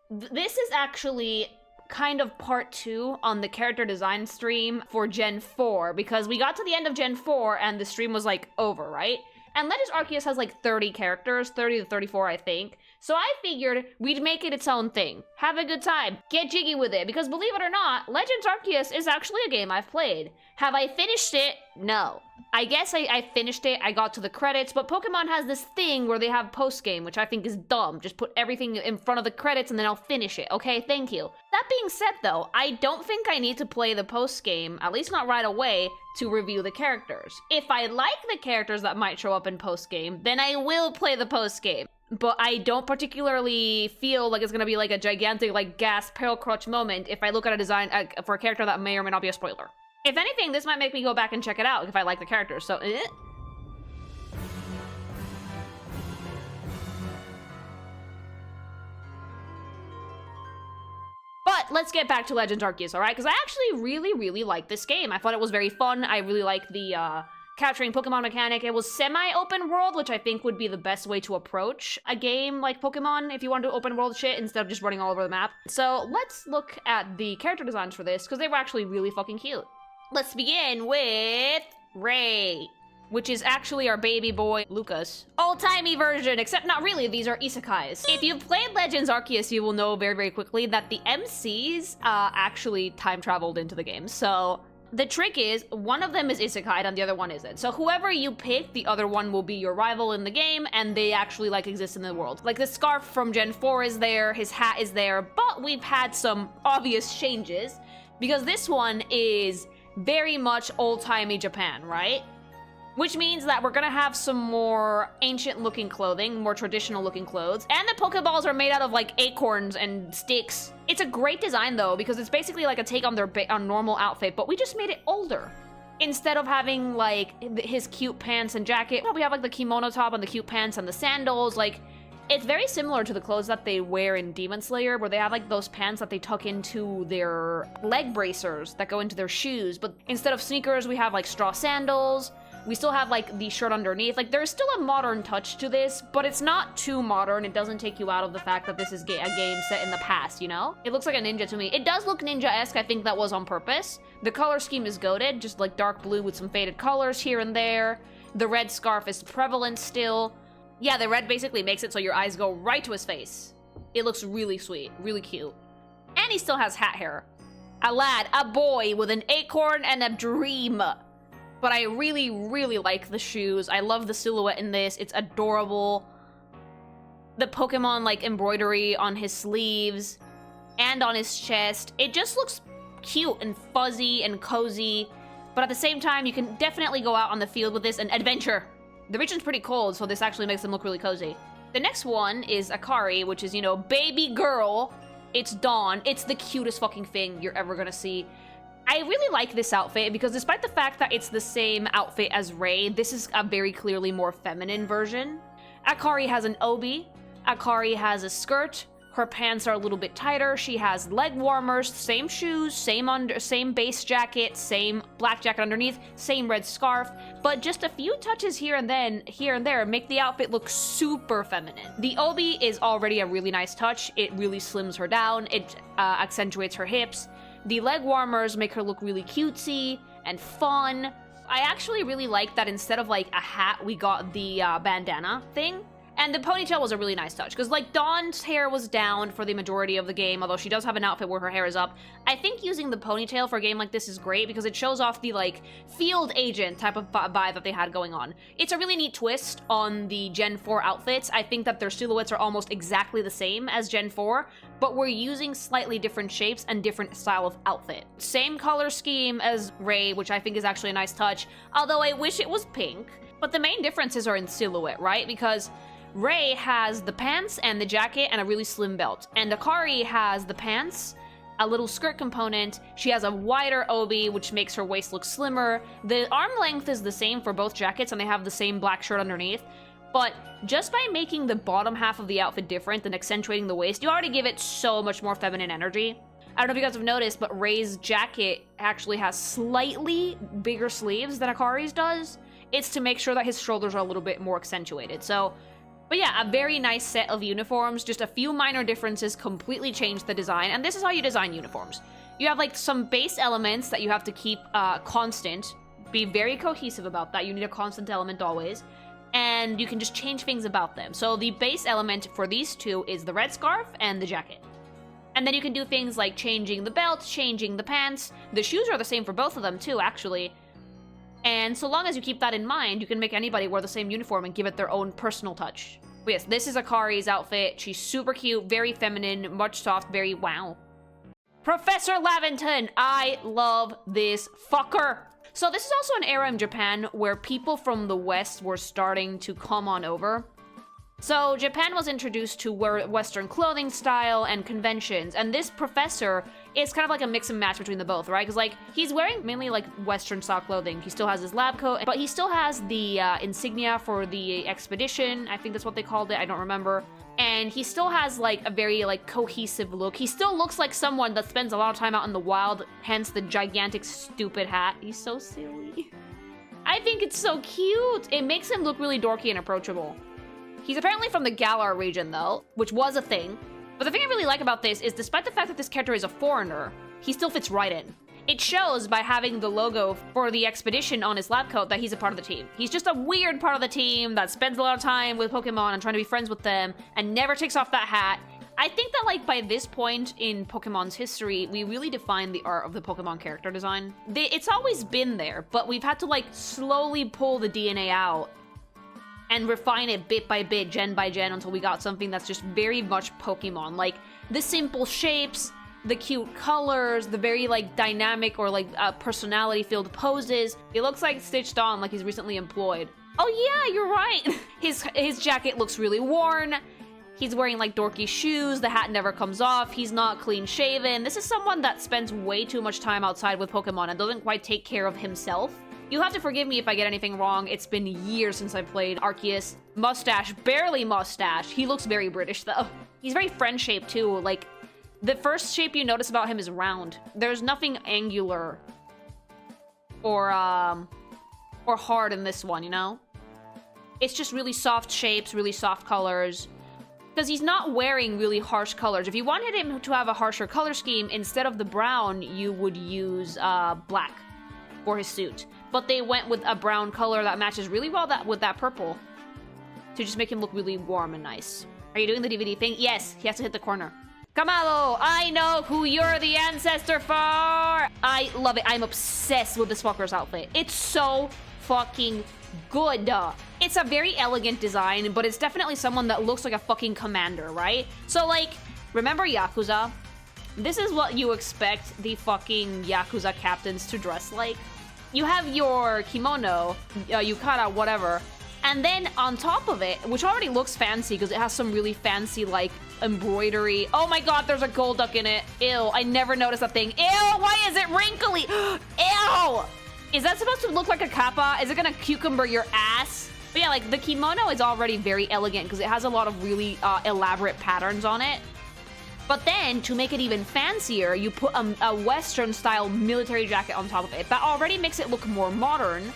This is actually kind of part 2 on the character design stream for Gen 4, because we got to the end of Gen 4 and the stream was like over, right? And Legends Arceus has like 30 characters, 30 to 34 I think. So I figured we'd make it its own thing. Have a good time. Get jiggy with it. Because believe it or not, Legends Arceus is actually a game I've played. Have I finished it? No. I guess I finished it, I got to the credits, but Pokemon has this thing where they have post-game, which I think is dumb. Just put everything in front of the credits and then I'll finish it, okay? Thank you. That being said though, I don't think I need to play the post-game, at least not right away, to review the characters. If I like the characters that might show up in post-game, then I will play the post-game. But I don't particularly feel like it's gonna be like a gigantic, like, gas pearl crutch moment if I look at a design for a character that may or may not be a spoiler. If anything, this might make me go back and check it out if I like the characters, so But let's get back to Legends Arceus, alright? Because I actually really like this game. I thought it was very fun. I really liked the, capturing Pokemon mechanic. It was semi-open world, which I think would be the best way to approach a game like Pokemon if you want to do open world shit instead of just running all over the map. So let's look at the character designs for this, because they were actually really fucking cute. Let's begin with Ray, which is actually our baby boy, Lucas. Old-timey version, except not really, these are isekais. If you've played Legends Arceus, you will know very quickly that the MCs actually time-traveled into the game. So the trick is, one of them is isekai and the other one isn't. So whoever you pick, the other one will be your rival in the game, and they actually, like, exist in the world. Like, the scarf from Gen 4 is there, his hat is there, but we've had some obvious changes, because this one is very much old-timey Japan, right? Which means that we're gonna have some more ancient-looking clothing, more traditional-looking clothes, and the Pokeballs are made out of, like, acorns and sticks. It's a great design, though, because it's basically like a take on their normal outfit, but we just made it older. Instead of having, like, his cute pants and jacket, we have, like, the kimono top and the cute pants and the sandals, like, it's very similar to the clothes that they wear in Demon Slayer, where they have, like, those pants that they tuck into their leg bracers that go into their shoes, but instead of sneakers, we have, like, straw sandals. We still have, like, the shirt underneath. Like, there's still a modern touch to this, but it's not too modern. It doesn't take you out of the fact that this is a game set in the past, you know? It looks like a ninja to me. It does look ninja-esque. I think that was on purpose. The color scheme is goated, just, like, dark blue with some faded colors here and there. The red scarf is prevalent still. Yeah, the red basically makes it so your eyes go right to his face. It looks really sweet, really cute. And he still has hat hair. A lad, a boy with an acorn and a dream. But I really like the shoes. I love the silhouette in this. It's adorable. The Pokemon, like, embroidery on his sleeves and on his chest. It just looks cute and fuzzy and cozy. But at the same time, you can definitely go out on the field with this and adventure. The region's pretty cold, so this actually makes them look really cozy. The next one is Akari, which is, you know, baby girl. It's Dawn. It's the cutest fucking thing you're ever gonna see. I really like this outfit because despite the fact that it's the same outfit as Ray, this is a very clearly more feminine version. Akari has an obi. Akari has a skirt. Her pants are a little bit tighter. She has leg warmers, same shoes, same base jacket, same black jacket underneath, same red scarf, but just a few touches here and there make the outfit look super feminine. The obi is already a really nice touch. It really slims her down. It accentuates her hips. The leg warmers make her look really cutesy and fun. I actually really like that instead of, like, a hat, we got the bandana thing. And the ponytail was a really nice touch, because, like, Dawn's hair was down for the majority of the game, although she does have an outfit where her hair is up. I think using the ponytail for a game like this is great, because it shows off the, like, field agent type of vibe that they had going on. It's a really neat twist on the Gen 4 outfits. I think that their silhouettes are almost exactly the same as Gen 4, but we're using slightly different shapes and different style of outfit. Same color scheme as Ray, which I think is actually a nice touch, although I wish it was pink. But the main differences are in silhouette, right? Because Ray has the pants and the jacket and a really slim belt. And Akari has the pants, a little skirt component. She has a wider obi, which makes her waist look slimmer. The arm length is the same for both jackets, and they have the same black shirt underneath. But just by making the bottom half of the outfit different and accentuating the waist, you already give it so much more feminine energy. I don't know if you guys have noticed, but Ray's jacket actually has slightly bigger sleeves than Akari's does. It's to make sure that his shoulders are a little bit more accentuated. So But yeah, a very nice set of uniforms. Just a few minor differences completely changed the design. And this is how you design uniforms. You have like some base elements that you have to keep constant. Be very cohesive about that. You need a constant element always. And you can just change things about them. So the base element for these two is the red scarf and the jacket. And then you can do things like changing the belt, changing the pants. The shoes are the same for both of them too, actually. And so long as you keep that in mind, you can make anybody wear the same uniform and give it their own personal touch. But yes, this is Akari's outfit. She's super cute, very feminine, much soft, very wow. Professor Laventon! I love this fucker! So this is also an era in Japan where people from the West were starting to come on over. So Japan was introduced to Western clothing style and conventions, and this professor is kind of like a mix and match between the both, right? Because like he's wearing mainly like Western style clothing. He still has his lab coat, but he still has the insignia for the expedition. I think that's what they called it. I don't remember. And he still has like a very like cohesive look. He still looks like someone that spends a lot of time out in the wild, hence the gigantic stupid hat. He's so silly. I think it's so cute. It makes him look really dorky and approachable. He's apparently from the Galar region, though, which was a thing. But the thing I really like about this is despite the fact that this character is a foreigner, he still fits right in. It shows by having the logo for the expedition on his lab coat that he's a part of the team. He's just a weird part of the team that spends a lot of time with Pokemon and trying to be friends with them and never takes off that hat. I think that, like, by this point in Pokemon's history, we really define the art of the Pokemon character design. It's always been there, but we've had to, like, slowly pull the DNA out and refine it bit by bit, gen by gen, until we got something that's just very much Pokemon. Like, the simple shapes, the cute colors, the very, like, dynamic or, like, personality-filled poses. It looks like stitched on, like he's recently employed. Oh yeah, you're right! His jacket looks really worn. He's wearing, like, dorky shoes. The hat never comes off. He's not clean-shaven. This is someone that spends way too much time outside with Pokemon and doesn't quite take care of himself. You'll have to forgive me if I get anything wrong. It's been years since I played Arceus. Mustache, barely mustache. He looks very British, though. He's very friend-shaped, too. Like, the first shape you notice about him is round. There's nothing angular or hard in this one, you know? It's just really soft shapes, really soft colors. Because he's not wearing really harsh colors. If you wanted him to have a harsher color scheme, instead of the brown, you would use black for his suit. But they went with a brown color that matches really well with that purple to just make him look really warm and nice. Are you doing the DVD thing? Yes, he has to hit the corner. Kamado, I know who you're the ancestor for! I love it. I'm obsessed with this fucker's outfit. It's so fucking good. It's a very elegant design, but it's definitely someone that looks like a fucking commander, right? So, like, remember Yakuza? This is what you expect the fucking Yakuza captains to dress like. You have your kimono, yukata, whatever, and then on top of it, which already looks fancy because it has some really fancy, like, embroidery. Oh my god, there's a gold duck in it. Ew, I never noticed that thing. Ew, why is it wrinkly? Ew! Is that supposed to look like a kappa? Is it gonna cucumber your ass? But yeah, like, the kimono is already very elegant because it has a lot of really elaborate patterns on it. But then, to make it even fancier, you put a Western-style military jacket on top of it. That already makes it look more modern.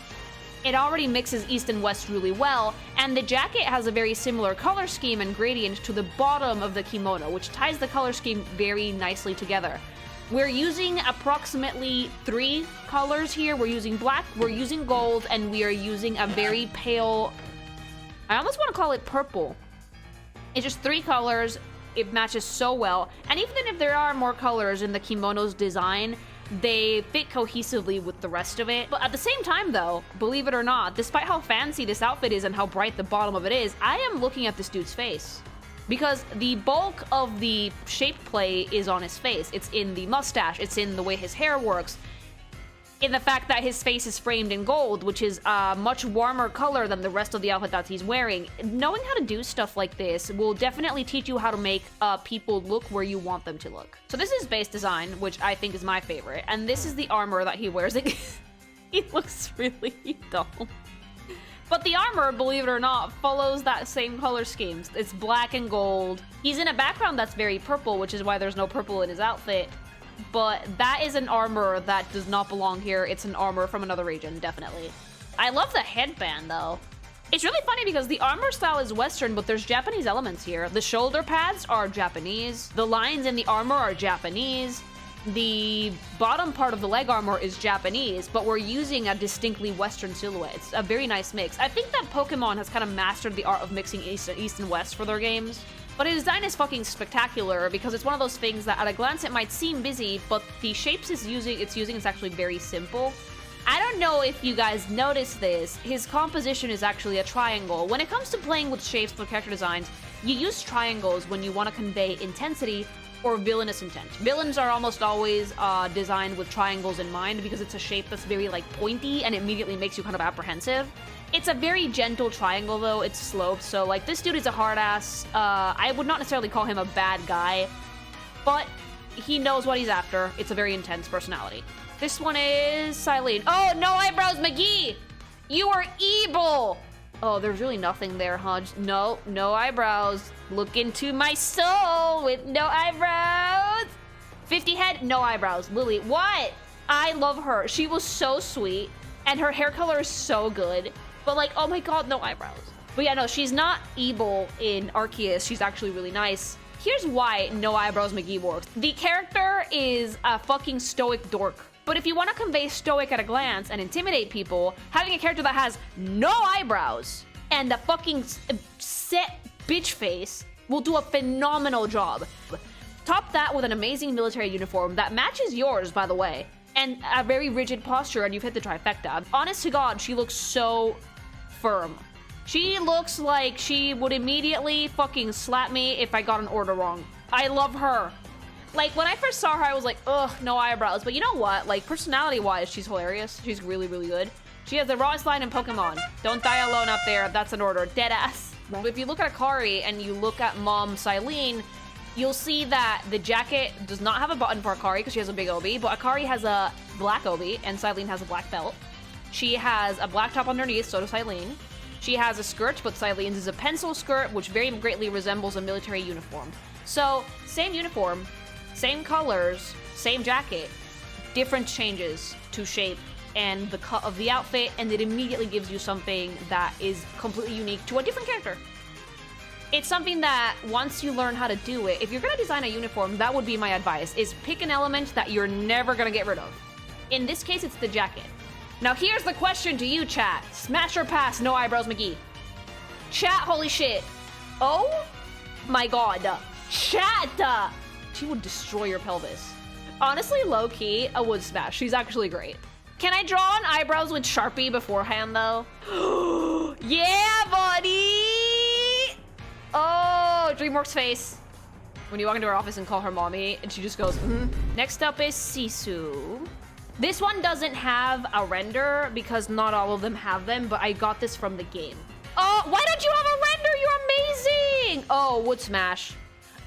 It already mixes East and West really well, and the jacket has a very similar color scheme and gradient to the bottom of the kimono, which ties the color scheme very nicely together. We're using approximately 3 colors here. We're using black, we're using gold, and we are using a very pale... I almost want to call it purple. It's just 3 colors. It matches so well. And even if there are more colors in the kimono's design, they fit cohesively with the rest of it. But at the same time, though, believe it or not, despite how fancy this outfit is and how bright the bottom of it is, I am looking at this dude's face. Because the bulk of the shape play is on his face. It's in the mustache, it's in the way his hair works, in the fact that his face is framed in gold, which is a much warmer color than the rest of the outfit that he's wearing. Knowing how to do stuff like this will definitely teach you how to make people look where you want them to look. So this is base design, which I think is my favorite, and this is the armor that he wears. He looks really dumb. But the armor, believe it or not, follows that same color scheme. It's black and gold. He's in a background that's very purple, which is why there's no purple in his outfit. But that is an armor that does not belong here. It's an armor from another region, definitely. I love the headband, though. It's really funny because the armor style is Western, but there's Japanese elements here. The shoulder pads are Japanese. The lines in the armor are Japanese. The bottom part of the leg armor is Japanese, but we're using a distinctly Western silhouette. It's a very nice mix. I think that Pokemon has kind of mastered the art of mixing East and West for their games. But his design is fucking spectacular because it's one of those things that at a glance it might seem busy, but the shapes it's using is actually very simple. I don't know if you guys noticed this, his composition is actually a triangle. When it comes to playing with shapes for character designs, you use triangles when you want to convey intensity or villainous intent. Villains are almost always designed with triangles in mind because it's a shape that's very like pointy and immediately makes you kind of apprehensive. It's a very gentle triangle though, it's sloped, so like this dude is a hard ass. I would not necessarily call him a bad guy, but he knows what he's after. It's a very intense personality. This one is Cyllene. Oh, no eyebrows, McGee! You are evil! Oh, there's really nothing there, huh? No eyebrows. Look into my soul with no eyebrows. 50 head, no eyebrows. Lily, what? I love her. She was so sweet, and her hair color is so good. But like, oh my god, no eyebrows. But yeah, no, she's not evil in Arceus. She's actually really nice. Here's why no eyebrows McGee works. The character is a fucking stoic dork. But if you want to convey stoic at a glance and intimidate people, having a character that has no eyebrows and a fucking set bitch face will do a phenomenal job. Top that with an amazing military uniform that matches yours, by the way, and a very rigid posture, and you've hit the trifecta. Honest to God, she looks so firm. She looks like she would immediately fucking slap me if I got an order wrong. I love her. Like, when I first saw her, I was like, ugh, no eyebrows. But you know what? Like, personality-wise, she's hilarious. She's really, really good. She has the rawest line in Pokemon. Don't die alone up there. That's an order. Deadass. If you look at Akari and you look at Mom Cyllene, you'll see that the jacket does not have a button for Akari because she has a big obi, but Akari has a black obi and Cyllene has a black belt. She has a black top underneath, so does Cyllene. She has a skirt, but Cyllene's is a pencil skirt, which very greatly resembles a military uniform. So, same uniform, same colors, same jacket, different changes to shape and the cut of the outfit, and it immediately gives you something that is completely unique to a different character. It's something that once you learn how to do it, if you're gonna design a uniform, that would be my advice, is pick an element that you're never gonna get rid of. In this case, it's the jacket. Now here's the question to you, chat. Smash or pass, no eyebrows McGee? Chat, holy shit. Oh my god. Chat! She would destroy your pelvis. Honestly, low-key, I would smash. She's actually great. Can I draw on eyebrows with Sharpie beforehand, though? Yeah, buddy! Oh, DreamWorks face. When you walk into her office and call her mommy, and she just goes, Next up is Zisu. This one doesn't have a render because not all of them have them, but I got this from the game. Oh, why don't you have a render? You're amazing! Oh, would smash.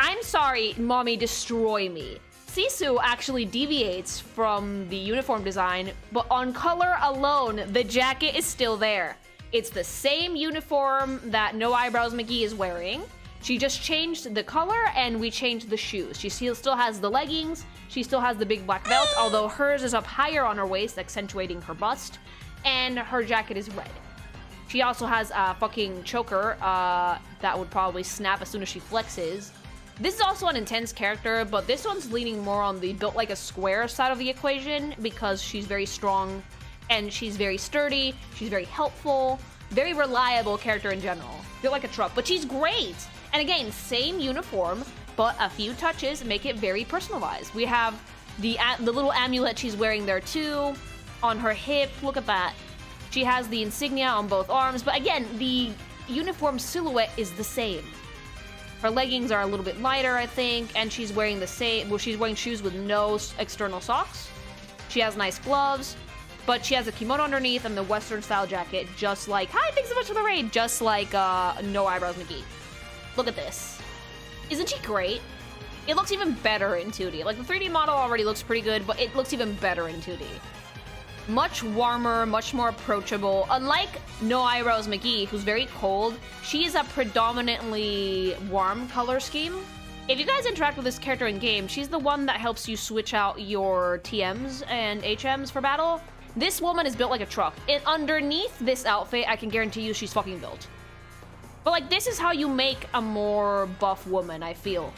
I'm sorry, mommy, destroy me. Zisu actually deviates from the uniform design, but on color alone, the jacket is still there. It's the same uniform that No Eyebrows McGee is wearing. She just changed the color and we changed the shoes. She still has the leggings, she still has the big black belt, although hers is up higher on her waist, accentuating her bust, and her jacket is red. She also has a fucking choker that would probably snap as soon as she flexes. This is also an intense character, but this one's leaning more on the built like a square side of the equation because she's very strong and she's very sturdy, she's very helpful, very reliable character in general. Built like a truck, but she's great! And again, same uniform, but a few touches make it very personalized. We have the little amulet she's wearing there too, on her hip, look at that. She has the insignia on both arms, but again, the uniform silhouette is the same. Her leggings are a little bit lighter, I think, and she's wearing the same, well, she's wearing shoes with no external socks. She has nice gloves, but she has a kimono underneath and the Western style jacket, just like, hi, thanks so much for the raid, just like No Eyebrows McGee. Look at this. Isn't she great? It looks even better in 2D. Like, the 3D model already looks pretty good, but it looks even better in 2D. Much warmer, much more approachable. Unlike No Eyebrows McGee, who's very cold, she is a predominantly warm color scheme. If you guys interact with this character in game, she's the one that helps you switch out your TMs and HMs for battle. This woman is built like a truck. And underneath this outfit, I can guarantee you she's fucking built. But like, this is how you make a more buff woman, I feel.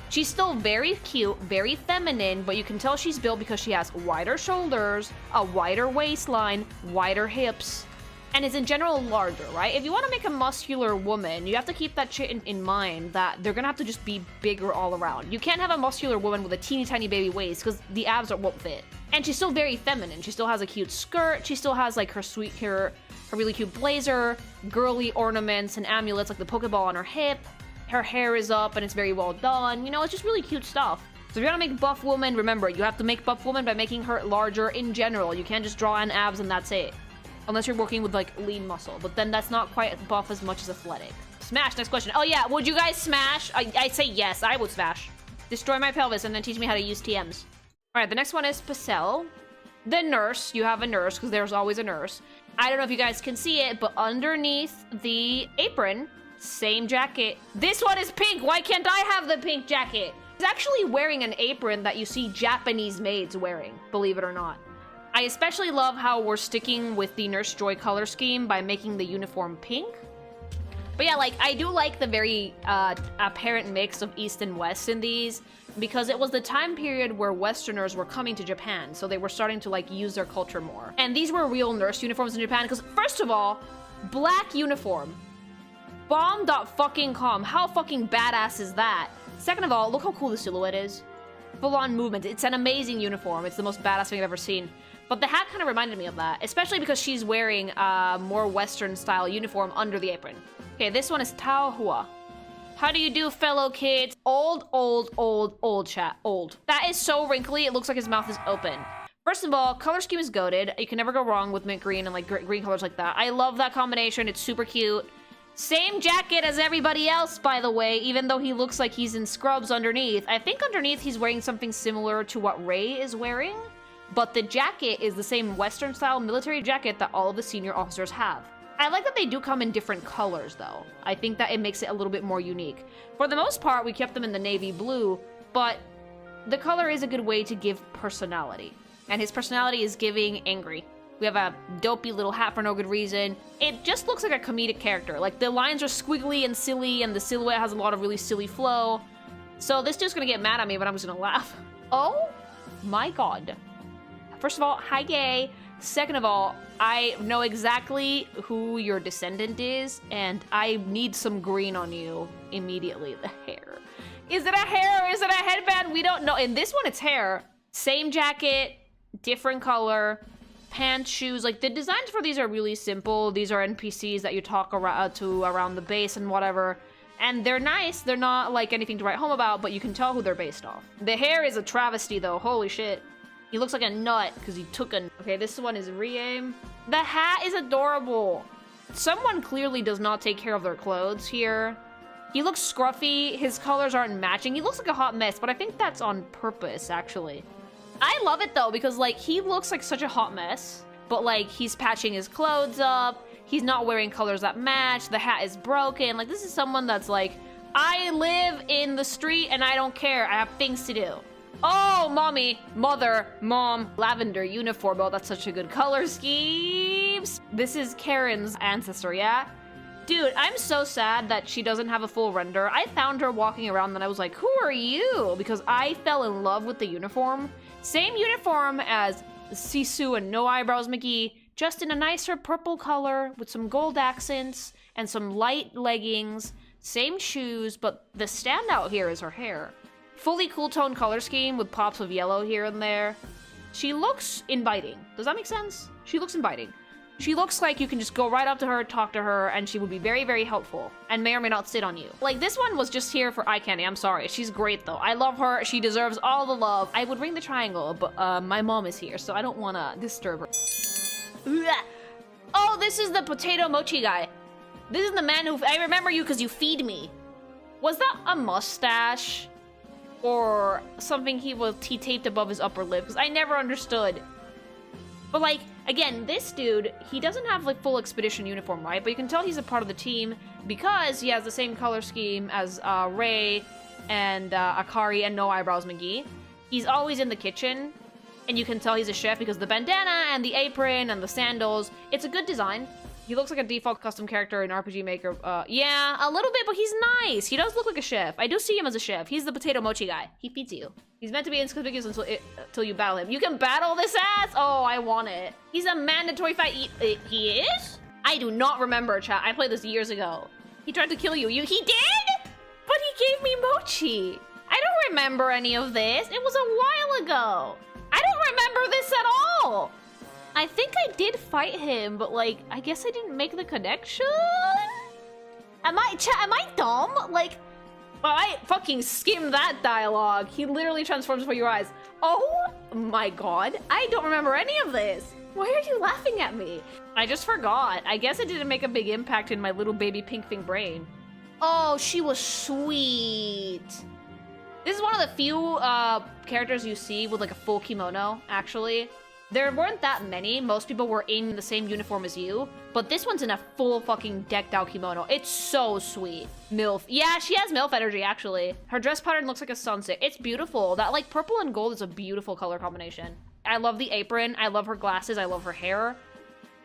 She's still very cute, very feminine, but you can tell she's built because she has wider shoulders, a wider waistline, wider hips, and is in general larger, right? If you want to make a muscular woman, you have to keep that shit in mind that they're gonna have to just be bigger all around. You can't have a muscular woman with a teeny tiny baby waist because the abs won't fit. And she's still very feminine. She still has a cute skirt. She still has like her really cute blazer, girly ornaments and amulets like the Pokeball on her hip. Her hair is up and it's very well done. You know, it's just really cute stuff. So if you want to make buff woman, remember, you have to make buff woman by making her larger in general. You can't just draw on abs and that's it. Unless you're working with like lean muscle, but then that's not quite buff as much as athletic. Smash, next question. Oh yeah, would you guys smash? I say yes, I would smash. Destroy my pelvis and then teach me how to use TMs. All right, the next one is Pesselle. The nurse, you have a nurse because there's always a nurse. I don't know if you guys can see it, but underneath the apron, same jacket. This one is pink. Why can't I have the pink jacket? He's actually wearing an apron that you see Japanese maids wearing, believe it or not. I especially love how we're sticking with the Nurse Joy color scheme by making the uniform pink. But yeah, like, I do like the very apparent mix of East and West in these, because it was the time period where Westerners were coming to Japan, so they were starting to, like, use their culture more. And these were real nurse uniforms in Japan, because, first of all, black uniform. Bomb.fucking-com. How fucking badass is that? Second of all, look how cool the silhouette is. Full-on movement. It's an amazing uniform. It's the most badass thing I've ever seen. But the hat kind of reminded me of that, especially because she's wearing a more Western-style uniform under the apron. Okay, this one is Tao Hua. How do you do, fellow kids? Old chat. Old. That is so wrinkly, it looks like his mouth is open. First of all, color scheme is goated. You can never go wrong with mint green and like green colors like that. I love that combination. It's super cute. Same jacket as everybody else, by the way, even though he looks like he's in scrubs underneath. I think underneath he's wearing something similar to what Ray is wearing. But the jacket is the same Western-style military jacket that all of the senior officers have. I like that they do come in different colors, though. I think that it makes it a little bit more unique. For the most part, we kept them in the navy blue, but the color is a good way to give personality. And his personality is giving angry. We have a dopey little hat for no good reason. It just looks like a comedic character. Like, the lines are squiggly and silly, and the silhouette has a lot of really silly flow. So this dude's gonna get mad at me, but I'm just gonna laugh. Oh my god. First of all, hi gay. Second of all, I know exactly who your descendant is, and I need some green on you immediately. The hair. Is it a hair? Is it a headband? We don't know. In this one, it's hair. Same jacket, different color, pants, shoes. Like, the designs for these are really simple. These are NPCs that you talk around the base and whatever. And they're nice. They're not, like, anything to write home about, but you can tell who they're based off. The hair is a travesty, though. Holy shit. He looks like a nut because he took a... Okay, this one is re-aim. The hat is adorable. Someone clearly does not take care of their clothes here. He looks scruffy. His colors aren't matching. He looks like a hot mess, but I think that's on purpose, actually. I love it, though, because, like, he looks like such a hot mess, but, like, he's patching his clothes up. He's not wearing colors that match. The hat is broken. Like, this is someone that's like, I live in the street and I don't care. I have things to do. Oh, mommy, mother, mom, lavender uniform. Oh, that's such a good color schemes. This is Karen's ancestor, yeah? Dude, I'm so sad that she doesn't have a full render. I found her walking around and I was like, who are you? Because I fell in love with the uniform. Same uniform as Zisu and No Eyebrows McGee, just in a nicer purple color with some gold accents and some light leggings. Same shoes, but the standout here is her hair. Fully cool tone color scheme with pops of yellow here and there. She looks inviting. Does that make sense? She looks inviting. She looks like you can just go right up to her, talk to her, and she would be very, very helpful and may or may not sit on you. Like, this one was just here for eye candy. I'm sorry. She's great, though. I love her. She deserves all the love. I would ring the triangle, but my mom is here, so I don't want to disturb her. Oh, this is the potato mochi guy. This is the man who... I remember you because you feed me. Was that a mustache? Or something he taped above his upper lip? Because I never understood. But, like, again, this dude, he doesn't have, like, full expedition uniform, right? But you can tell he's a part of the team because he has the same color scheme as Ray and Akari and No Eyebrows McGee. He's always in the kitchen. And you can tell he's a chef because the bandana and the apron and the sandals. It's a good design. He looks like a default custom character in RPG Maker. Yeah, a little bit, but he's nice. He does look like a chef. I do see him as a chef. He's the potato mochi guy. He feeds you. He's meant to be inconspicuous until you battle him. You can battle this ass? Oh, I want it. He's a mandatory fight. He is? I do not remember, chat. I played this years ago. He tried to kill you. He did? But he gave me mochi. I don't remember any of this. It was a while ago. I don't remember this at all. I think I did fight him, but like, I guess I didn't make the connection? Am I dumb? Like, well, I fucking skimmed that dialogue. He literally transforms before your eyes. Oh my god, I don't remember any of this. Why are you laughing at me? I just forgot. I guess it didn't make a big impact in my little baby pink thing brain. Oh, she was sweet. This is one of the few characters you see with like a full kimono, actually. There weren't that many. Most people were in the same uniform as you, but this one's in a full fucking decked out kimono. It's so sweet. MILF. Yeah, she has MILF energy, actually. Her dress pattern looks like a sunset. It's beautiful. That like purple and gold is a beautiful color combination. I love the apron. I love her glasses. I love her hair.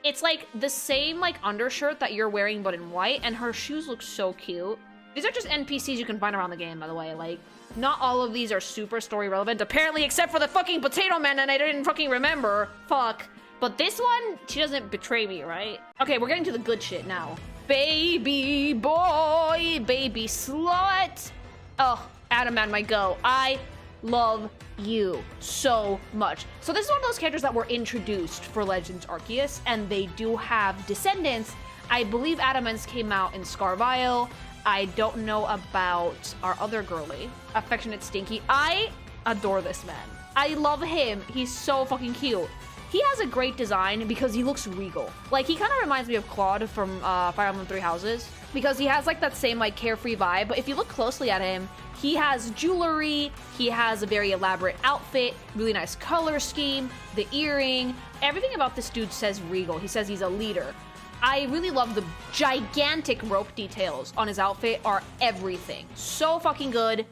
It's like the same like undershirt that you're wearing, but in white, and her shoes look so cute. These are just NPCs you can find around the game, by the way. Like, not all of these are super story relevant, apparently, except for the fucking potato man, and I didn't fucking remember. Fuck. But this one, she doesn't betray me, right? Okay, we're getting to the good shit now. Baby boy, baby slut. Oh, Adaman, my go. I love you so much. So this is one of those characters that were introduced for Legends Arceus, and they do have descendants. I believe Adaman's came out in Scarvile. I don't know about our other girly, Affectionate Stinky. I adore this man. I love him. He's so fucking cute. He has a great design because he looks regal. Like, he kind of reminds me of Claude from Fire Emblem Three Houses, because he has like that same like carefree vibe, but if you look closely at him, he has jewelry, he has a very elaborate outfit, really nice color scheme, the earring. Everything about this dude says regal. He says he's a leader. I really love the gigantic rope details on his outfit are everything. So fucking good.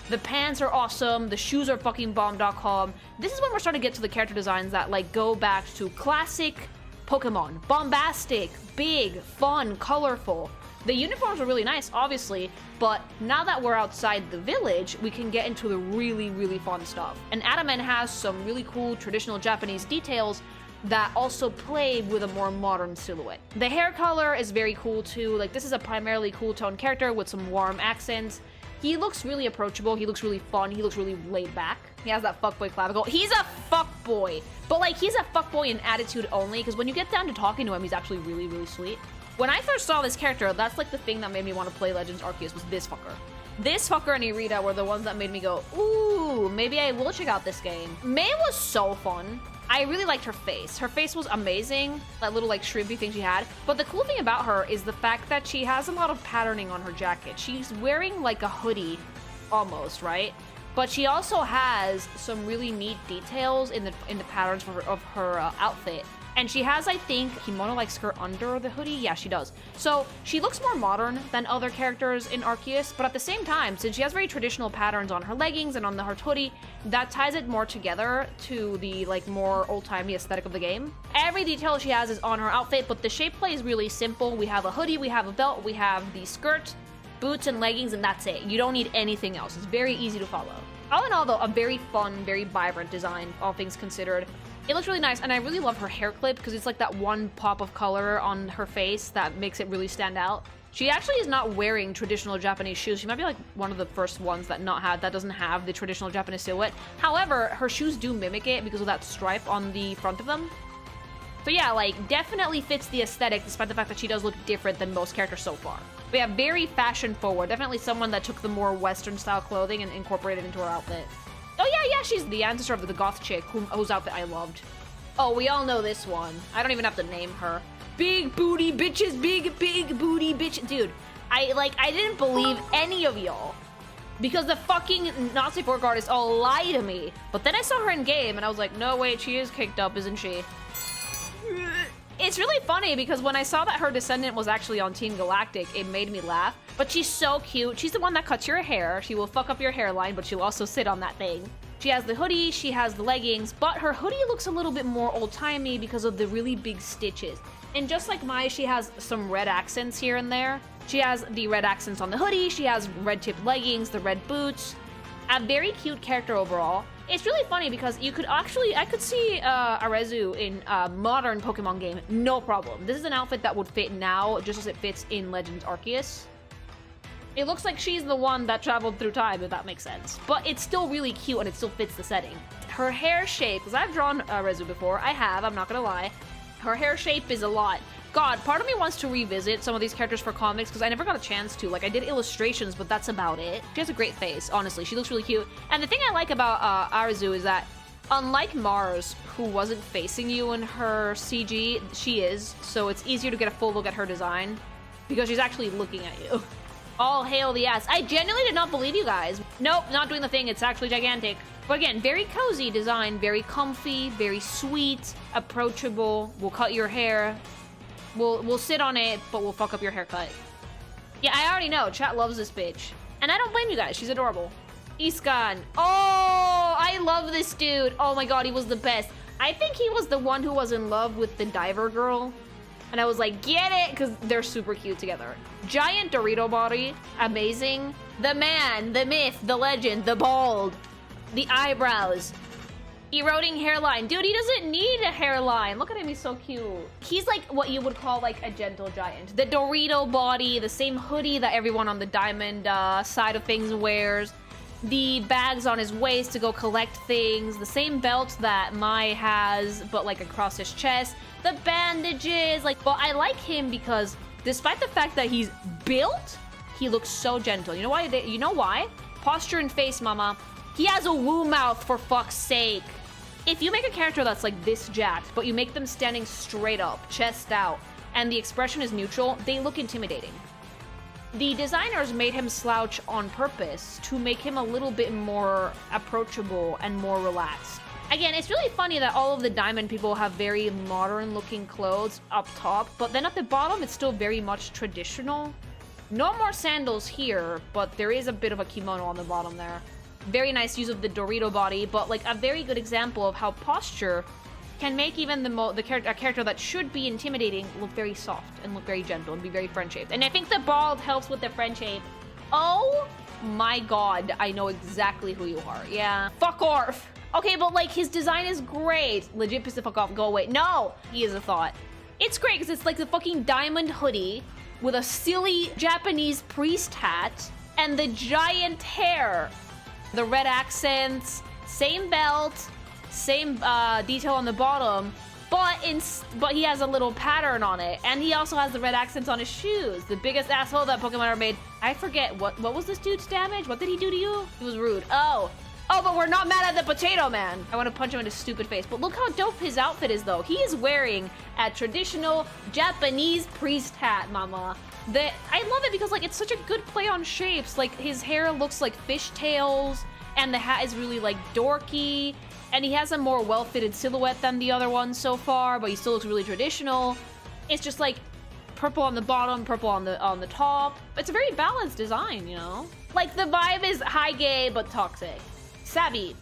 The pants are awesome. The shoes are fucking bomb.com. This is when we're starting to get to the character designs that like go back to classic Pokemon. Bombastic, big, fun, colorful. The uniforms are really nice, obviously, but now that we're outside the village, we can get into the really, really fun stuff. And Adaman has some really cool traditional Japanese details that also play with a more modern silhouette. The hair color is very cool too. Like, this is a primarily cool tone character with some warm accents. He looks really approachable. He looks really fun. He looks really laid back. He has that fuckboy clavicle. He's a fuckboy, but like, he's a fuckboy in attitude only, because when you get down to talking to him, he's actually really, really sweet. When I first saw this character, that's like the thing that made me want to play Legends Arceus, was this fucker. This fucker and Irida were the ones that made me go, ooh, maybe I will check out this game. Mei was so fun. I really liked her face. Her face was amazing, that little like shrimpy thing she had. But the cool thing about her is the fact that she has a lot of patterning on her jacket. She's wearing like a hoodie, almost, right? But she also has some really neat details in the patterns of her outfit. And she has, I think, kimono-like skirt under the hoodie. Yeah, she does. So she looks more modern than other characters in Arceus, but at the same time, since she has very traditional patterns on her leggings and on her hoodie, that ties it more together to the like more old-timey aesthetic of the game. Every detail she has is on her outfit, but the shape play is really simple. We have a hoodie, we have a belt, we have the skirt, boots, and leggings, and that's it. You don't need anything else. It's very easy to follow. All in all, though, a very fun, very vibrant design, all things considered. It looks really nice, and I really love her hair clip because it's like that one pop of color on her face that makes it really stand out. She actually is not wearing traditional Japanese shoes. She might be like one of the first ones that doesn't have the traditional Japanese silhouette. However, her shoes do mimic it because of that stripe on the front of them. So yeah, like, definitely fits the aesthetic despite the fact that she does look different than most characters so far. But yeah, very fashion forward. Definitely someone that took the more Western style clothing and incorporated it into her outfit. Oh yeah, she's the ancestor of the goth chick whose outfit I loved. Oh, we all know this one. I don't even have to name her. Big booty bitches, big booty bitch. Dude, I didn't believe any of y'all because the fucking Nazi folk artists all lie to me. But then I saw her in game and I was like, no, wait, she is caked up, isn't she? It's really funny because when I saw that her descendant was actually on Team Galactic, it made me laugh. But she's so cute. She's the one that cuts your hair. She will fuck up your hairline, but she'll also sit on that thing. She has the hoodie, she has the leggings, but her hoodie looks a little bit more old-timey because of the really big stitches. And just like Mai, she has some red accents here and there. She has the red accents on the hoodie, she has red-tipped leggings, the red boots. A very cute character overall. It's really funny because you could actually, I could see Arezu in a modern Pokemon game, no problem. This is an outfit that would fit now, just as it fits in Legends Arceus. It looks like she's the one that traveled through time, if that makes sense. But it's still really cute and it still fits the setting. Her hair shape, because I've drawn Arezu before, I'm not gonna lie. Her hair shape is a lot. God, part of me wants to revisit some of these characters for comics because I never got a chance to. Like, I did illustrations, but that's about it. She has a great face, honestly. She looks really cute. And the thing I like about Arezu is that, unlike Mars, who wasn't facing you in her CG, she is. So it's easier to get a full look at her design because she's actually looking at you. All hail the ass. I genuinely did not believe you guys. Nope, not doing the thing. It's actually gigantic. But again, very cozy design, very comfy, very sweet, approachable. We'll cut your hair. We'll sit on it, but we'll fuck up your haircut. Yeah, I already know. Chat loves this bitch. And I don't blame you guys. She's adorable. Iscan. Oh, I love this dude. Oh my god, he was the best. I think he was the one who was in love with the diver girl. And I was like, get it, because they're super cute together. Giant Dorito body. Amazing. The man, the myth, the legend, the bald. The eyebrows. Eroding hairline. Dude, he doesn't need a hairline. Look at him, he's so cute. He's like what you would call like a gentle giant. The Dorito body, the same hoodie that everyone on the diamond side of things wears. The bags on his waist to go collect things. The same belt that Mai has, but like across his chest. The bandages, like, but I like him because despite the fact that he's built, he looks so gentle. You know why? You know why? Posture and face, mama. He has a woo mouth, for fuck's sake. If you make a character that's like this jacked, but you make them standing straight up, chest out, and the expression is neutral, they look intimidating. The designers made him slouch on purpose to make him a little bit more approachable and more relaxed. Again, it's really funny that all of the diamond people have very modern looking clothes up top, but then at the bottom it's still very much traditional. No more sandals here, but there is a bit of a kimono on the bottom there. Very nice use of the Dorito body, but like a very good example of how posture can make even a character that should be intimidating look very soft and look very gentle and be very friend-shaped. And I think the bald helps with the friend shape. Oh my god, I know exactly who you are. Yeah. Fuck off. Okay, but like his design is great. Legit piss the fuck off, go away. No, he is a thought. It's great because it's like the fucking diamond hoodie with a silly Japanese priest hat and the giant hair. The red accents, same belt, same detail on the bottom, but he has a little pattern on it, and he also has the red accents on his shoes. The biggest asshole that Pokemon ever made. I forget what was this dude's damage? What did he do to you? He was rude. Oh, but we're not mad at the Potato Man. I want to punch him in his stupid face. But look how dope his outfit is, though. He is wearing a traditional Japanese priest hat, mama. I love it because like it's such a good play on shapes. Like his hair looks like fishtails, and the hat is really like dorky, and he has a more well-fitted silhouette than the other ones so far, but he still looks really traditional. It's just like purple on the bottom, purple on the top. It's a very balanced design, you know? Like the vibe is high gay but toxic. Sabi,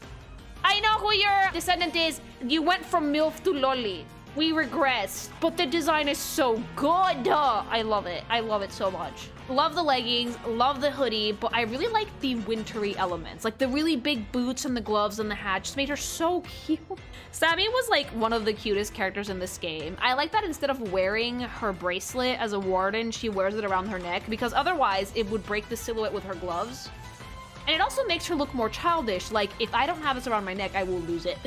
I know who your descendant is. You went from MILF to Loli. We regressed, but the design is so good. I love it. I love it so much. Love the leggings, love the hoodie, but I really like the wintry elements. Like the really big boots and the gloves and the hat just made her so cute. Sabi was like one of the cutest characters in this game. I like that instead of wearing her bracelet as a warden, she wears it around her neck because otherwise it would break the silhouette with her gloves. And it also makes her look more childish. Like if I don't have this around my neck, I will lose it.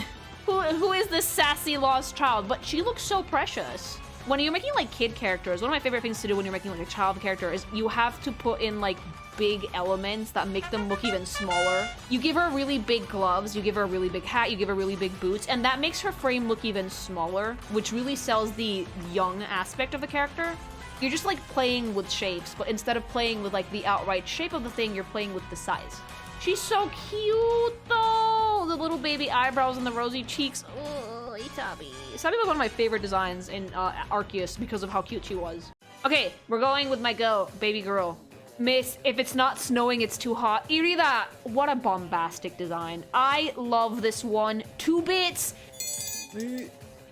Who is this sassy lost child? But she looks so precious. When you're making like kid characters, one of my favorite things to do when you're making like a child character is you have to put in like big elements that make them look even smaller. You give her really big gloves, you give her a really big hat, you give her really big boots, and that makes her frame look even smaller, which really sells the young aspect of the character. You're just like playing with shapes, but instead of playing with like the outright shape of the thing, you're playing with the size. She's so cute though! The little baby eyebrows and the rosy cheeks. Oh, Sabi. Sabi was one of my favorite designs in Arceus because of how cute she was. Okay, we're going with my baby girl. Miss, if it's not snowing, it's too hot. Irida, what a bombastic design. I love this one. 2 bits.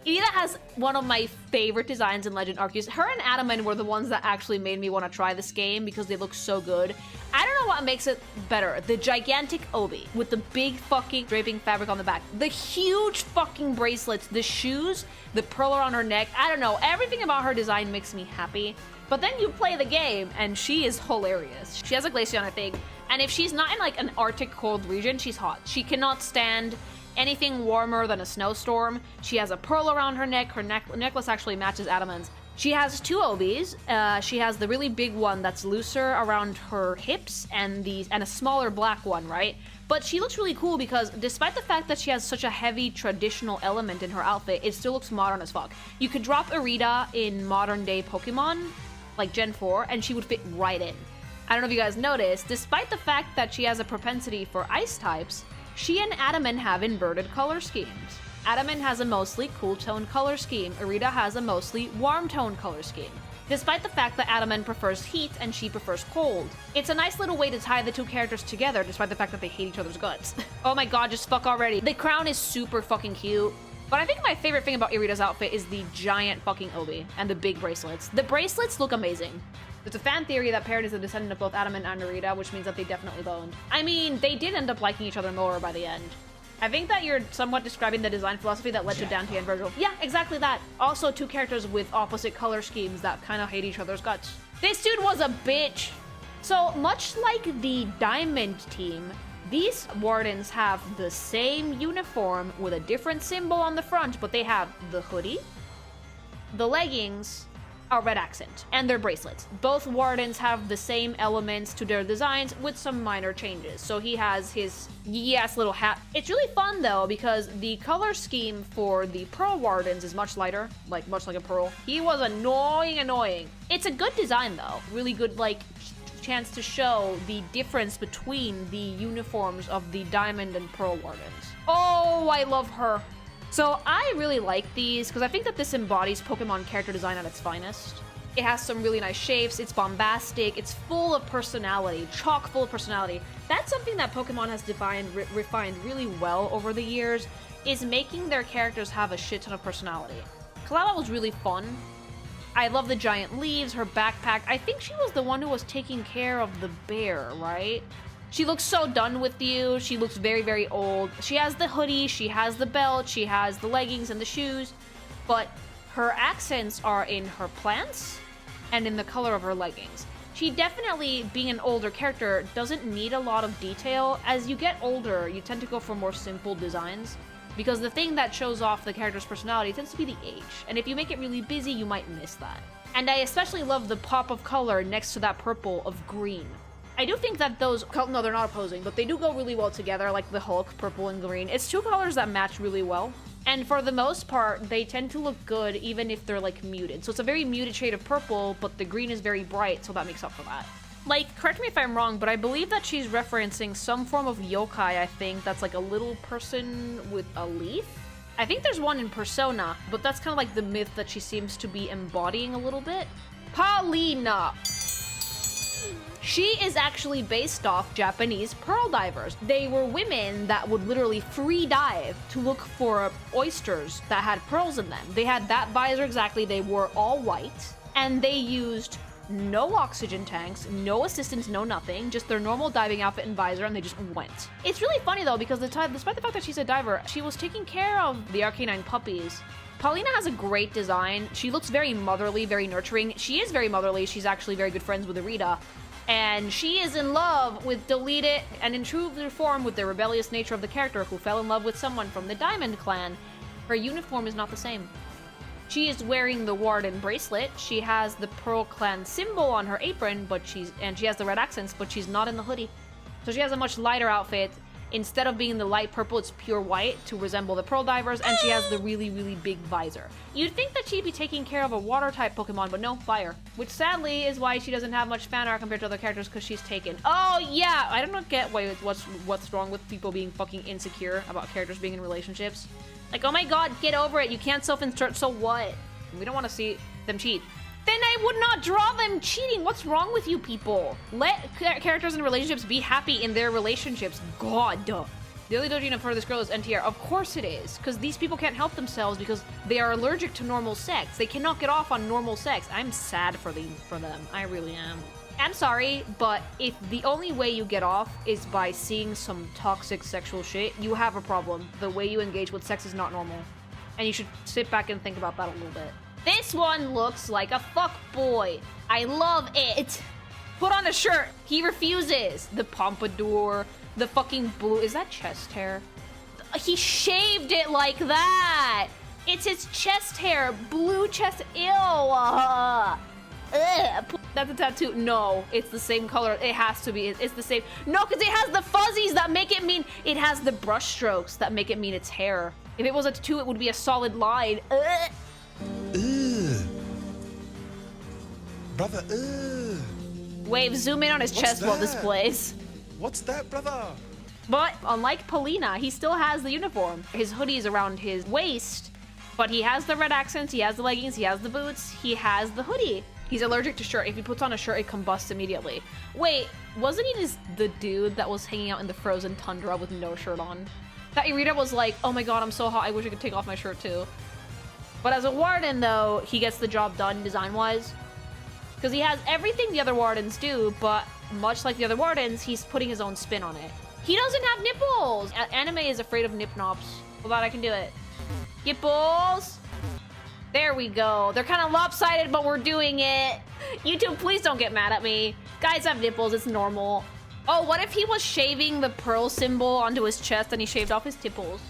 Irida has one of my favorite designs in Legend Arceus. Her and Adaman were the ones that actually made me want to try this game because they look so good. I don't know what makes it better. The gigantic obi with the big fucking draping fabric on the back. The huge fucking bracelets, the shoes, the pearl around her neck. I don't know. Everything about her design makes me happy. But then you play the game, and she is hilarious. She has a Glaceon, I think, and if she's not in, like, an Arctic cold region, she's hot. She cannot stand anything warmer than a snowstorm. She has a pearl around her neck. Her necklace actually matches Adaman's. She has 2 obis. She has the really big one that's looser around her hips, and a smaller black one, right? But she looks really cool because despite the fact that she has such a heavy traditional element in her outfit, it still looks modern as fuck. You could drop Irida in modern day Pokemon, like Gen 4, and she would fit right in. I don't know if you guys noticed, despite the fact that she has a propensity for ice types, she and Adaman have inverted color schemes. Adaman has a mostly cool tone color scheme, Irida has a mostly warm tone color scheme. Despite the fact that Adaman prefers heat and she prefers cold. It's a nice little way to tie the 2 characters together despite the fact that they hate each other's guts. Oh my god, just fuck already. The crown is super fucking cute. But I think my favorite thing about Irida's outfit is the giant fucking obi and the big bracelets. The bracelets look amazing. There's a fan theory that Parrot is a descendant of both Adaman and Irida, which means that they definitely boned. I mean, they did end up liking each other more by the end. I think that you're somewhat describing the design philosophy that led to Dante and Virgil. Yeah, exactly that. Also 2 characters with opposite color schemes that kind of hate each other's guts. This dude was a bitch. So much like the Diamond team, these Wardens have the same uniform with a different symbol on the front, but they have the hoodie, the leggings, a red accent, and their bracelets. Both Wardens have the same elements to their designs with some minor changes. So he has his yee-ass little hat. It's really fun though because the color scheme for the Pearl Wardens is much lighter, like much like a Pearl. He was annoying. It's a good design though. Really good like chance to show the difference between the uniforms of the Diamond and Pearl Wardens. Oh, I love her. So I really like these because I think that this embodies Pokemon character design at its finest. It has some really nice shapes, it's bombastic, it's full of personality, chock full of personality. That's something that Pokemon has refined really well over the years, is making their characters have a shit ton of personality. Cabba was really fun. I love the giant leaves, her backpack. I think she was the one who was taking care of the bear, right? She looks so done with you. She looks very, very old. She has the hoodie, she has the belt, she has the leggings and the shoes, but her accents are in her plants and in the color of her leggings. She definitely, being an older character, doesn't need a lot of detail. As you get older, you tend to go for more simple designs, because the thing that shows off the character's personality tends to be the age, and if you make it really busy, you might miss that. And I especially love the pop of color next to that purple of green. I do think that those, no, they're not opposing, but they do go really well together, like the Hulk, purple and green. It's 2 colors that match really well, and for the most part, they tend to look good even if they're like muted. So it's a very muted shade of purple, but the green is very bright, so that makes up for that. Like, correct me if I'm wrong, but I believe that she's referencing some form of yokai, I think, that's like a little person with a leaf? I think there's one in Persona, but that's kind of like the myth that she seems to be embodying a little bit. Palina! She is actually based off Japanese pearl divers. They were women that would literally free dive to look for oysters that had pearls in them. They had that visor exactly, they wore all white, and they used no oxygen tanks, no assistance, no nothing, just their normal diving outfit and visor, and they just went. It's really funny though, because despite the fact that she's a diver, she was taking care of the Arcanine puppies. Palina has a great design. She looks very motherly, very nurturing. She is very motherly. She's actually very good friends with Irida. And she is in love with Deleted, and in true form with the rebellious nature of the character who fell in love with someone from the Diamond clan. Her uniform is not the same. She is wearing the Warden bracelet. She has the Pearl Clan symbol on her apron, and she has the red accents, but she's not in the hoodie. So she has a much lighter outfit. Instead of being the light purple, it's pure white to resemble the Pearl Divers, and she has the really, really big visor. You'd think that she'd be taking care of a water-type Pokemon, but no, fire. Which sadly is why she doesn't have much fan art compared to other characters, because she's taken. Oh yeah, I don't get what's wrong with people being fucking insecure about characters being in relationships. Like, oh my god, get over it, you can't self-insert, so what? We don't want to see them cheat. Then I would not draw them cheating. What's wrong with you people? Let characters in relationships be happy in their relationships. God. The only dojo for this girl is NTR. Of course it is, because these people can't help themselves because they are allergic to normal sex. They cannot get off on normal sex. I'm sad for them. I really am. I'm sorry, but if the only way you get off is by seeing some toxic sexual shit, you have a problem. The way you engage with sex is not normal. And you should sit back and think about that a little bit. This one looks like a fuck boy. I love it. Put on a shirt. He refuses. The pompadour, the fucking blue. Is that chest hair? He shaved it like that. It's his chest hair. Blue chest. Ew. That's a tattoo. No, it's the same color. It has to be. It's the same. No, because it has the fuzzies that make it mean. It has the brush strokes that make it mean it's hair. If it was a tattoo, it would be a solid line. Brother, Wave, zoom in on his chest while this plays. What's that, brother? But unlike Palina, he still has the uniform. His hoodie is around his waist, but he has the red accents, he has the leggings, he has the boots, he has the hoodie. He's allergic to shirt. If he puts on a shirt, it combusts immediately. Wait, wasn't he just the dude that was hanging out in the frozen tundra with no shirt on? That Irida was like, oh my god, I'm so hot, I wish I could take off my shirt too. But as a Warden, though, he gets the job done design-wise. Because he has everything the other Wardens do, but much like the other Wardens, he's putting his own spin on it. He doesn't have nipples! Anime is afraid of nip-nops. Hold on, I can do it. Nipples! There we go. They're kind of lopsided, but we're doing it. YouTube, please don't get mad at me. Guys have nipples, it's normal. Oh, what if he was shaving the pearl symbol onto his chest and he shaved off his tipples?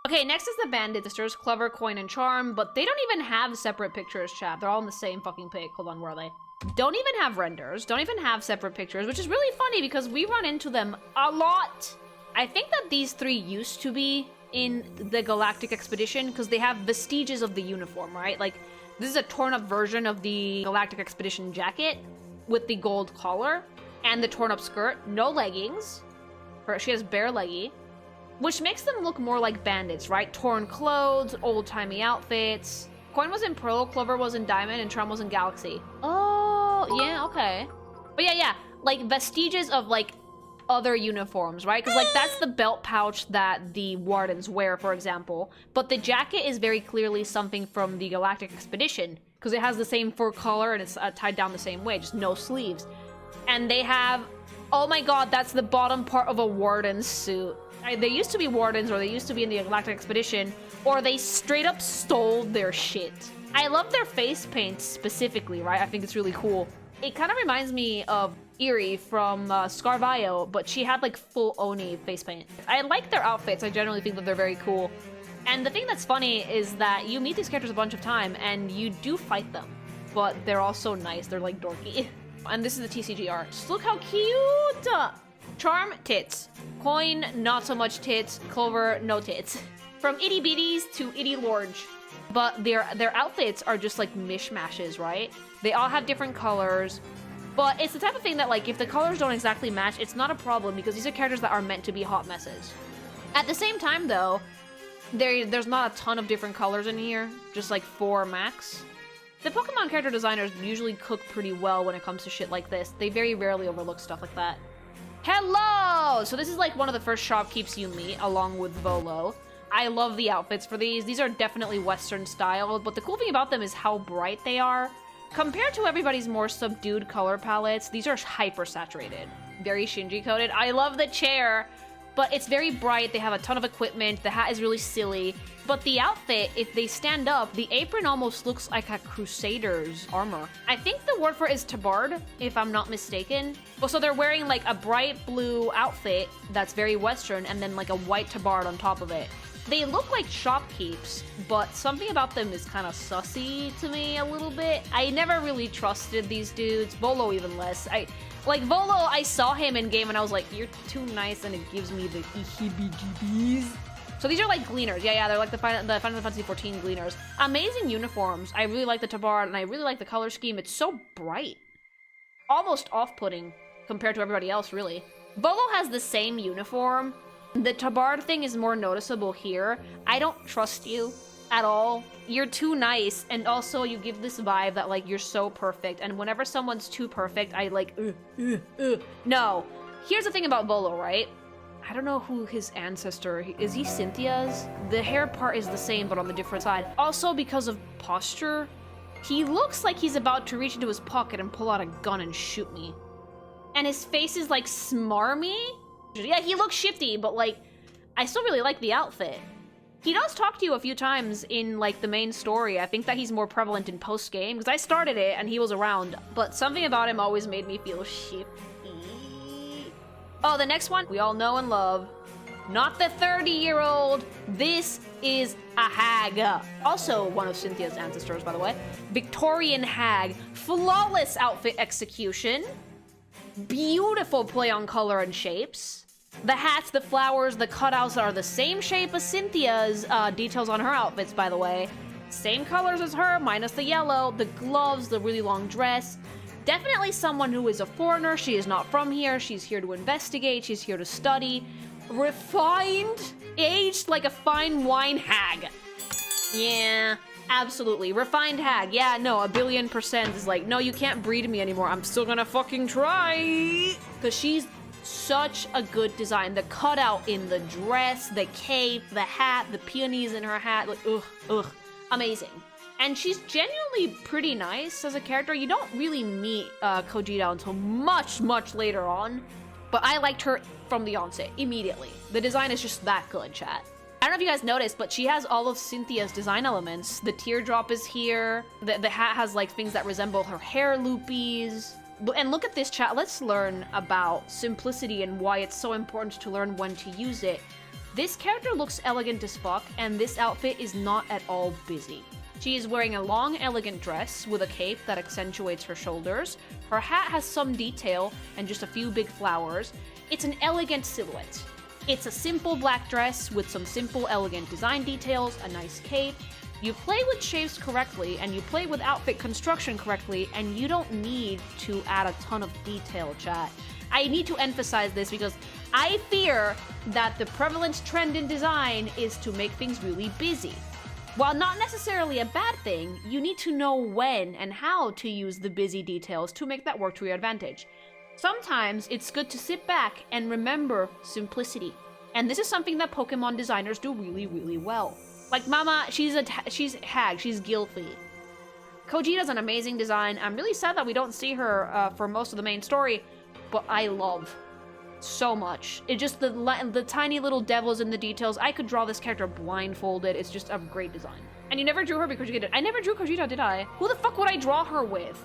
Okay, next is the Bandit Sisters, Clover, Coin, and Charm, but they don't even have separate pictures, chat. They're all in the same fucking pic. Hold on, where are they? Don't even have renders, don't even have separate pictures, which is really funny because we run into them a lot. I think that these three used to be in the Galactic Expedition because they have vestiges of the uniform, right? Like, this is a torn up version of the Galactic Expedition jacket with the gold collar and the torn up skirt, no leggings. She has bare leggy. Which makes them look more like bandits, right? Torn clothes, old-timey outfits. Coin was in Pearl, Clover was in Diamond, and Charm was in Galaxy. Oh, yeah, okay. But yeah, like vestiges of like other uniforms, right? Because like that's the belt pouch that the Wardens wear, for example. But the jacket is very clearly something from the Galactic Expedition because it has the same fur collar and it's tied down the same way, just no sleeves. And they have, oh my god, that's the bottom part of a Warden's suit. They used to be Wardens, or they used to be in the Galactic Expedition, or they straight up stole their shit. I love their face paint specifically, right? I think it's really cool. It kind of reminds me of Eri from Scarvaio, but she had like full Oni face paint. I like their outfits. I generally think that they're very cool. And the thing that's funny is that you meet these characters a bunch of time and you do fight them, but they're also nice. They're like dorky. And this is the TCG art. Just look how cute! Charm, tits. Coin, not so much tits. Clover, no tits. From itty bitties to itty large. But their outfits are just like mishmashes, right? They all have different colors. But it's the type of thing that like if the colors don't exactly match, it's not a problem because these are characters that are meant to be hot messes. At the same time though, there's not a ton of different colors in here. Just like 4 max. The Pokemon character designers usually cook pretty well when it comes to shit like this. They very rarely overlook stuff like that. Hello! So this is like one of the first shopkeepers you meet, along with Volo. I love the outfits for these. These are definitely Western style, but the cool thing about them is how bright they are. Compared to everybody's more subdued color palettes, these are hyper saturated. Very Shinji coded. I love the chair, but it's very bright. They have a ton of equipment. The hat is really silly. But the outfit, if they stand up, the apron almost looks like a Crusader's armor. I think the word for it is tabard, if I'm not mistaken. Well, so they're wearing like a bright blue outfit that's very Western and then like a white tabard on top of it. They look like shopkeepers, but something about them is kind of sussy to me a little bit. I never really trusted these dudes. Volo even less. Like Volo, I saw him in game and I was like, you're too nice and it gives me the heebie-jeebies. So these are like gleaners. Yeah, they're like the Final Fantasy XIV gleaners. Amazing uniforms. I really like the tabard and I really like the color scheme. It's so bright. Almost off-putting. compared to everybody else, really. Bolo has the same uniform. The tabard thing is more noticeable here. I don't trust you at all. You're too nice, and also you give this vibe that, like, you're so perfect, and whenever someone's too perfect, I, like, No. Here's the thing about Bolo, right? I don't know who his ancestor is. He Cynthia's? The hair part is the same, but on the different side. Also, because of posture, he looks like he's about to reach into his pocket and pull out a gun and shoot me. And his face is, like, smarmy. Yeah, he looks shifty, but, like, I still really like the outfit. He does talk to you a few times in, like, the main story. I think that he's more prevalent in post-game, because I started it and he was around. But something about him always made me feel shifty. Oh, the next one we all know and love. Not the 30-year-old. This is a hag. Also one of Cynthia's ancestors, by the way. Victorian hag. Flawless outfit execution. Beautiful play on color and shapes. The hats, the flowers, the cutouts are the same shape as Cynthia's. Details on her outfits, by the way. Same colors as her, minus the yellow. The gloves, the really long dress. Definitely someone who is a foreigner. She is not from here. She's here to investigate. She's here to study. Refined, aged like a fine wine hag. Yeah, absolutely. Refined hag. Yeah, no, 1,000,000,000% is like, no, you can't breed me anymore. I'm still gonna fucking try. Because she's such a good design. The cutout in the dress, the cape, the hat, the peonies in her hat. Like, amazing. And she's genuinely pretty nice as a character. You don't really meet Kojita until much, much later on. But I liked her from the onset, immediately. The design is just that good, chat. I don't know if you guys noticed, but she has all of Cynthia's design elements. The teardrop is here. The hat has, like, things that resemble her hair loopies. And look at this, chat. Let's learn about simplicity and why it's so important to learn when to use it. This character looks elegant as fuck, and this outfit is not at all busy. She is wearing a long, elegant dress with a cape that accentuates her shoulders. Her hat has some detail and just a few big flowers. It's an elegant silhouette. It's a simple black dress with some simple, elegant design details, a nice cape. You play with shapes correctly, and you play with outfit construction correctly, and you don't need to add a ton of detail, chat. I need to emphasize this because I fear that the prevalent trend in design is to make things really busy. While not necessarily a bad thing, you need to know when and how to use the busy details to make that work to your advantage. Sometimes it's good to sit back and remember simplicity. And this is something that Pokemon designers do really, really well. Like Mama, she's hag, she's Gilfy. Kojita's an amazing design. I'm really sad that we don't see her for most of the main story, but I love so much. It just, the tiny little devils in the details. I could draw this character blindfolded. It's just a great design. And you never drew her because you did. I never drew Kojita, did I? Who the fuck would I draw her with?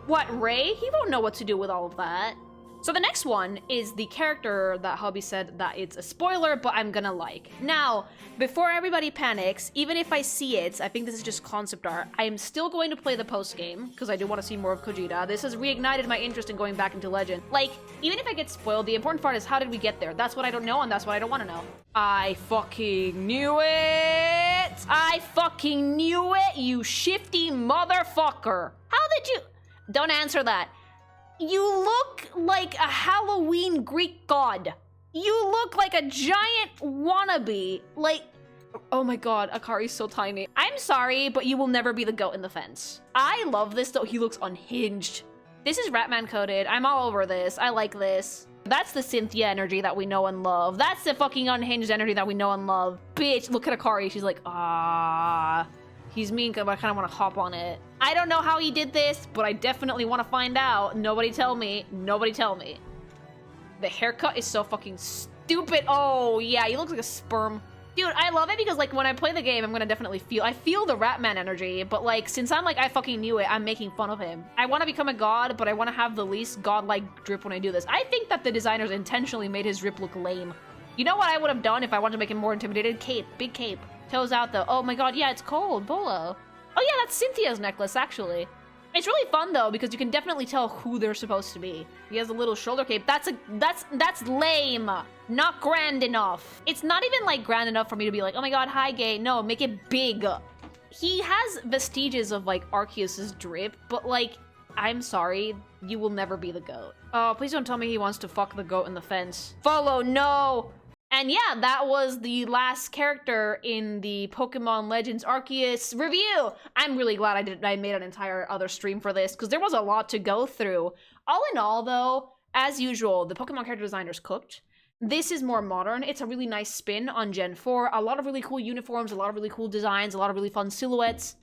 What, Ray? He won't know what to do with all of that. So the next one is the character that Hubby said that it's a spoiler, but I'm gonna like. Now, before everybody panics, even if I see it, I think this is just concept art, I am still going to play the post-game, because I do want to see more of Kojita. This has reignited my interest in going back into Legend. Like, even if I get spoiled, the important part is how did we get there? That's what I don't know, and that's what I don't want to know. I fucking knew it! I fucking knew it, you shifty motherfucker! How did you... Don't answer that. You look like a Halloween Greek god. You look like a giant wannabe. Like, oh my god, Akari's so tiny. I'm sorry, but you will never be the goat in the fence. I love this though, he looks unhinged. This is Ratman coded, I'm all over this, I like this. That's the Cynthia energy that we know and love. That's the fucking unhinged energy that we know and love. Bitch, look at Akari, she's like, ah. He's mean, but I kind of want to hop on it. I don't know how he did this, but I definitely want to find out. Nobody tell me. Nobody tell me. The haircut is so fucking stupid. Oh, yeah, he looks like a sperm. Dude, I love it because, like, when I play the game, I'm gonna definitely feel... I feel the Ratman energy, but, like, since I'm like, I fucking knew it, I'm making fun of him. I want to become a god, but I want to have the least godlike drip when I do this. I think that the designers intentionally made his drip look lame. You know what I would have done if I wanted to make him more intimidated? Cape. Big cape. Toes out though. Oh my god, yeah, it's cold. Bolo. Oh yeah, that's Cynthia's necklace, actually. It's really fun though, because you can definitely tell who they're supposed to be. He has a little shoulder cape. That's lame. Not grand enough. It's not even like grand enough for me to be like, oh my god, hi gay. No, make it big. He has vestiges of like Arceus's drip, but like, I'm sorry, you will never be the goat. Oh, please don't tell me he wants to fuck the goat in the fence. Follow, no! And yeah, that was the last character in the Pokemon Legends Arceus review. I'm really glad I made an entire other stream for this, because there was a lot to go through. All in all, though, as usual, the Pokemon character designers cooked. This is more modern. It's a really nice spin on Gen 4. A lot of really cool uniforms, a lot of really cool designs, a lot of really fun silhouettes.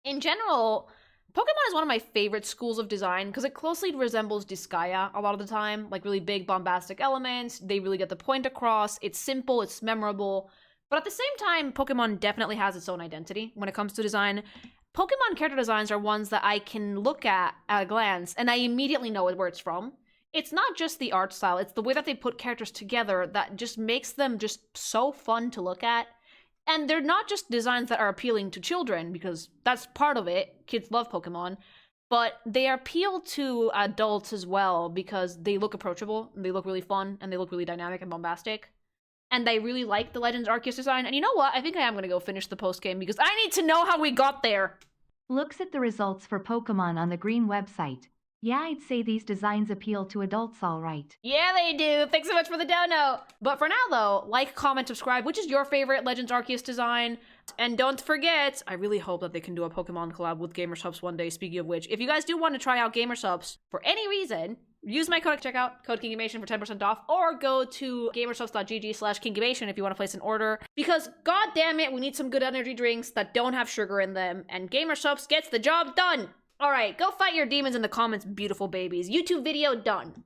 In general, Pokemon is one of my favorite schools of design because it closely resembles Disgaea a lot of the time. Like really big bombastic elements, they really get the point across, it's simple, it's memorable. But at the same time, Pokemon definitely has its own identity when it comes to design. Pokemon character designs are ones that I can look at a glance and I immediately know where it's from. It's not just the art style, it's the way that they put characters together that just makes them just so fun to look at. And they're not just designs that are appealing to children, because that's part of it. Kids love Pokemon. But they appeal to adults as well, because they look approachable, and they look really fun, and they look really dynamic and bombastic. And I really like the Legends Arceus design. And you know what? I think I am going to go finish the post-game, because I need to know how we got there! Looks at the results for Pokemon on the Green website. Yeah, I'd say these designs appeal to adults all right. Yeah, they do. Thanks so much for the dono. But for now, though, like, comment, subscribe. Which is your favorite Legends Arceus design? And don't forget, I really hope that they can do a Pokemon collab with Gamersubs one day, speaking of which. If you guys do want to try out Gamersubs for any reason, use my code at checkout, code KingGamation for 10% off, or go to gamersubs.gg/KingGamation if you want to place an order. Because, god damn it, we need some good energy drinks that don't have sugar in them, and Gamersubs gets the job done! Alright, go fight your demons in the comments, beautiful babies. YouTube video done.